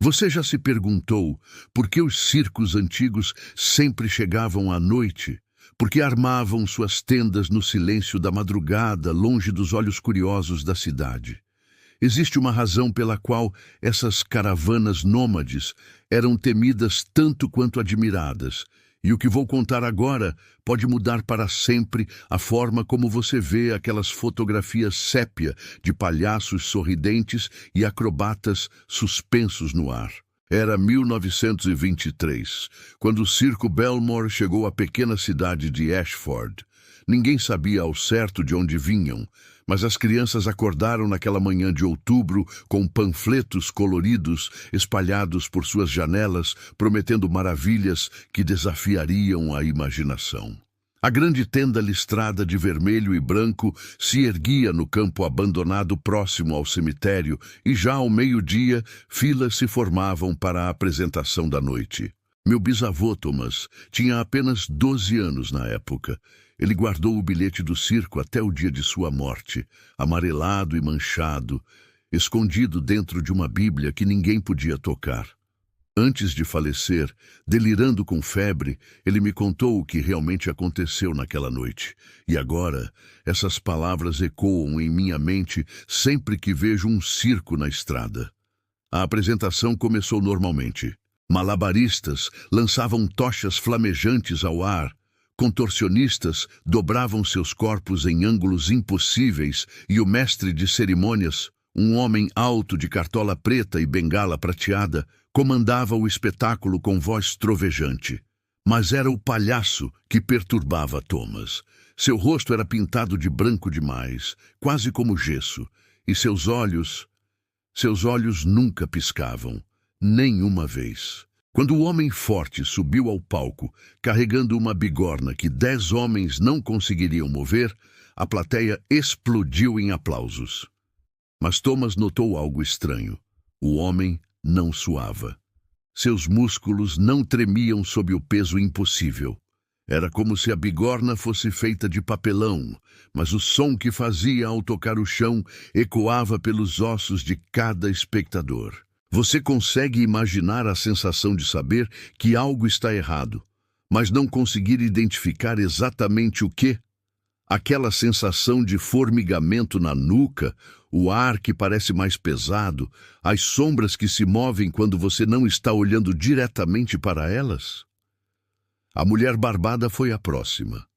Você já se perguntou por que os circos antigos sempre chegavam à noite? Por que armavam suas tendas no silêncio da madrugada, longe dos olhos curiosos da cidade? Existe uma razão pela qual essas caravanas nômades eram temidas tanto quanto admiradas. E o que vou contar agora pode mudar para sempre a forma como você vê aquelas fotografias sépia de palhaços sorridentes e acrobatas suspensos no ar. Era 1923, quando o circo Belmore chegou à pequena cidade de Ashford. Ninguém sabia ao certo de onde vinham, mas as crianças acordaram naquela manhã de outubro com panfletos coloridos espalhados por suas janelas, prometendo maravilhas que desafiariam a imaginação. A grande tenda listrada de vermelho e branco se erguia no campo abandonado próximo ao cemitério e já ao meio-dia filas se formavam para a apresentação da noite. Meu bisavô Thomas tinha apenas 12 anos na época. Ele guardou o bilhete do circo até o dia de sua morte, amarelado e manchado, escondido dentro de uma Bíblia que ninguém podia tocar. Antes de falecer, delirando com febre, ele me contou o que realmente aconteceu naquela noite. E agora, essas palavras ecoam em minha mente sempre que vejo um circo na estrada. A apresentação começou normalmente. Malabaristas lançavam tochas flamejantes ao ar, contorcionistas dobravam seus corpos em ângulos impossíveis e o mestre de cerimônias, um homem alto de cartola preta e bengala prateada, comandava o espetáculo com voz trovejante. Mas era o palhaço que perturbava Thomas. Seu rosto era pintado de branco demais, quase como gesso, e seus olhos nunca piscavam, nem uma vez. Quando o homem forte subiu ao palco, carregando uma bigorna que 10 homens não conseguiriam mover, a plateia explodiu em aplausos. Mas Thomas notou algo estranho. O homem não suava. Seus músculos não tremiam sob o peso impossível. Era como se a bigorna fosse feita de papelão, mas o som que fazia ao tocar o chão ecoava pelos ossos de cada espectador. Você consegue imaginar a sensação de saber que algo está errado, mas não conseguir identificar exatamente o que? Aquela sensação de formigamento na nuca, o ar que parece mais pesado, as sombras que se movem quando você não está olhando diretamente para elas? A mulher barbada foi a próxima.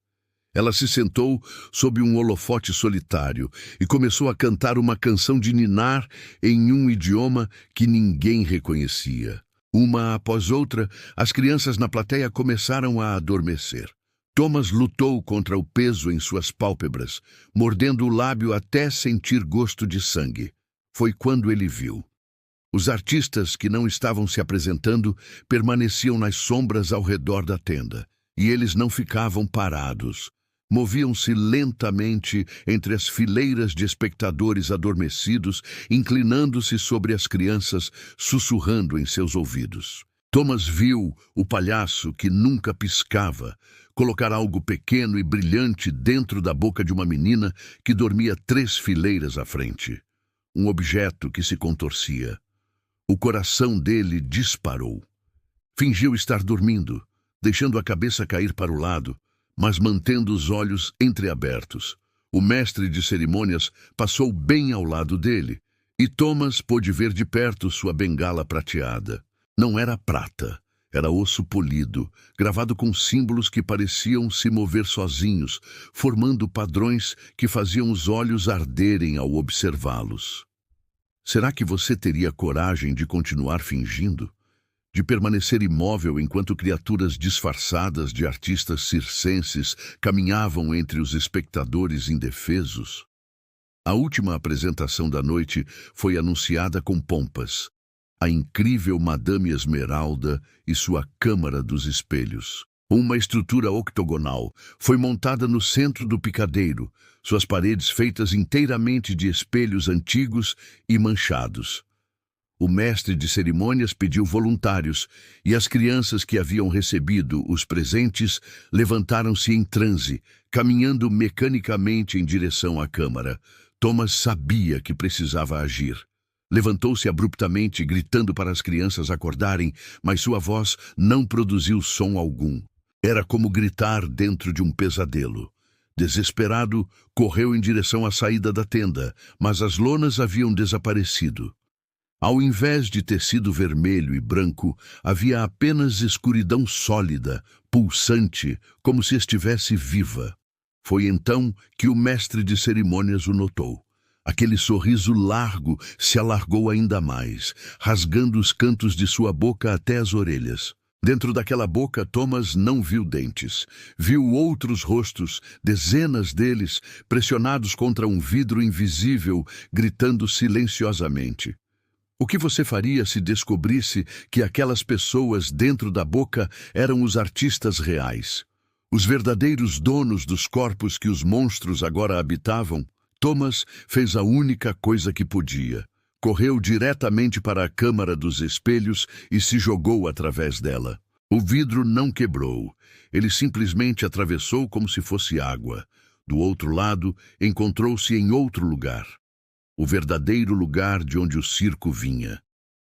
Ela se sentou sob um holofote solitário e começou a cantar uma canção de ninar em um idioma que ninguém reconhecia. Uma após outra, as crianças na plateia começaram a adormecer. Thomas lutou contra o peso em suas pálpebras, mordendo o lábio até sentir gosto de sangue. Foi quando ele viu. Os artistas que não estavam se apresentando permaneciam nas sombras ao redor da tenda, e eles não ficavam parados. Moviam-se lentamente entre as fileiras de espectadores adormecidos, inclinando-se sobre as crianças, sussurrando em seus ouvidos. Thomas viu o palhaço, que nunca piscava, colocar algo pequeno e brilhante dentro da boca de uma menina que dormia 3 fileiras à frente. Um objeto que se contorcia. O coração dele disparou. Fingiu estar dormindo, deixando a cabeça cair para o lado, mas mantendo os olhos entreabertos. O mestre de cerimônias passou bem ao lado dele, e Thomas pôde ver de perto sua bengala prateada. Não era prata, era osso polido, gravado com símbolos que pareciam se mover sozinhos, formando padrões que faziam os olhos arderem ao observá-los. Será que você teria coragem de continuar fingindo? De permanecer imóvel enquanto criaturas disfarçadas de artistas circenses caminhavam entre os espectadores indefesos? A última apresentação da noite foi anunciada com pompas. A incrível Madame Esmeralda e sua Câmara dos Espelhos. Uma estrutura octogonal foi montada no centro do picadeiro, suas paredes feitas inteiramente de espelhos antigos e manchados. O mestre de cerimônias pediu voluntários, e as crianças que haviam recebido os presentes levantaram-se em transe, caminhando mecanicamente em direção à câmara. Thomas sabia que precisava agir. Levantou-se abruptamente, gritando para as crianças acordarem, mas sua voz não produziu som algum. Era como gritar dentro de um pesadelo. Desesperado, correu em direção à saída da tenda, mas as lonas haviam desaparecido. Ao invés de tecido vermelho e branco, havia apenas escuridão sólida, pulsante, como se estivesse viva. Foi então que o mestre de cerimônias o notou. Aquele sorriso largo se alargou ainda mais, rasgando os cantos de sua boca até as orelhas. Dentro daquela boca, Thomas não viu dentes. Viu outros rostos, dezenas deles, pressionados contra um vidro invisível, gritando silenciosamente. O que você faria se descobrisse que aquelas pessoas dentro da boca eram os artistas reais? Os verdadeiros donos dos corpos que os monstros agora habitavam? Thomas fez a única coisa que podia. Correu diretamente para a câmara dos espelhos e se jogou através dela. O vidro não quebrou. Ele simplesmente atravessou como se fosse água. Do outro lado, encontrou-se em outro lugar. O verdadeiro lugar de onde o circo vinha.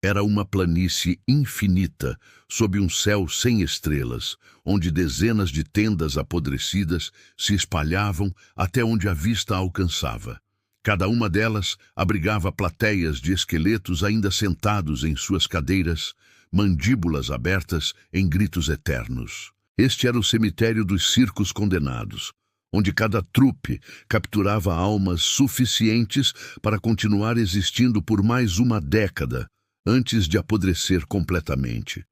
Era uma planície infinita, sob um céu sem estrelas, onde dezenas de tendas apodrecidas se espalhavam até onde a vista alcançava. Cada uma delas abrigava plateias de esqueletos ainda sentados em suas cadeiras, mandíbulas abertas em gritos eternos. Este era o cemitério dos circos condenados, onde cada trupe capturava almas suficientes para continuar existindo por mais uma década, antes de apodrecer completamente.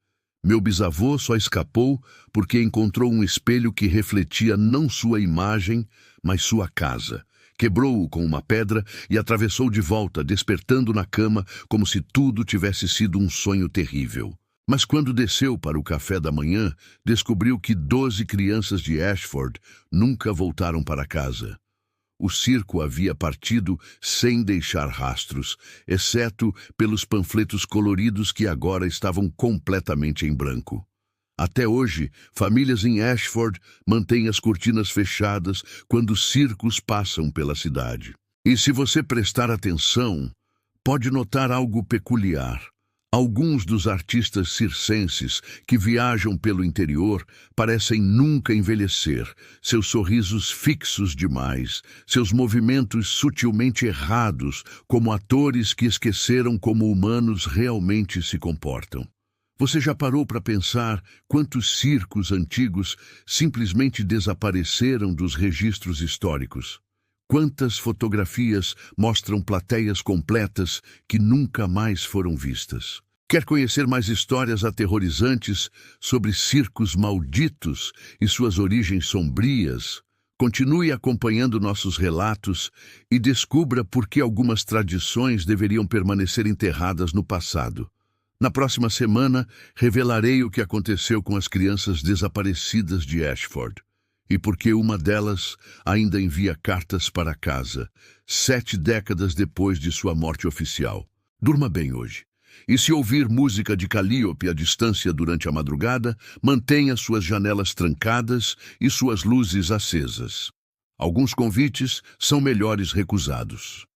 Meu bisavô só escapou porque encontrou um espelho que refletia não sua imagem, mas sua casa. Quebrou-o com uma pedra e atravessou de volta, despertando na cama como se tudo tivesse sido um sonho terrível. Mas quando desceu para o café da manhã, descobriu que 12 crianças de Ashford nunca voltaram para casa. O circo havia partido sem deixar rastros, exceto pelos panfletos coloridos que agora estavam completamente em branco. Até hoje, famílias em Ashford mantêm as cortinas fechadas quando circos passam pela cidade. E se você prestar atenção, pode notar algo peculiar. Alguns dos artistas circenses que viajam pelo interior parecem nunca envelhecer, seus sorrisos fixos demais, seus movimentos sutilmente errados, como atores que esqueceram como humanos realmente se comportam. Você já parou para pensar quantos circos antigos simplesmente desapareceram dos registros históricos? Quantas fotografias mostram plateias completas que nunca mais foram vistas? Quer conhecer mais histórias aterrorizantes sobre circos malditos e suas origens sombrias? Continue acompanhando nossos relatos e descubra por que algumas tradições deveriam permanecer enterradas no passado. Na próxima semana, revelarei o que aconteceu com as crianças desaparecidas de Ashford e por que uma delas ainda envia cartas para casa, 7 décadas depois de sua morte oficial. Durma bem hoje. E se ouvir música de Calliope à distância durante a madrugada, mantenha suas janelas trancadas e suas luzes acesas. Alguns convites são melhores recusados.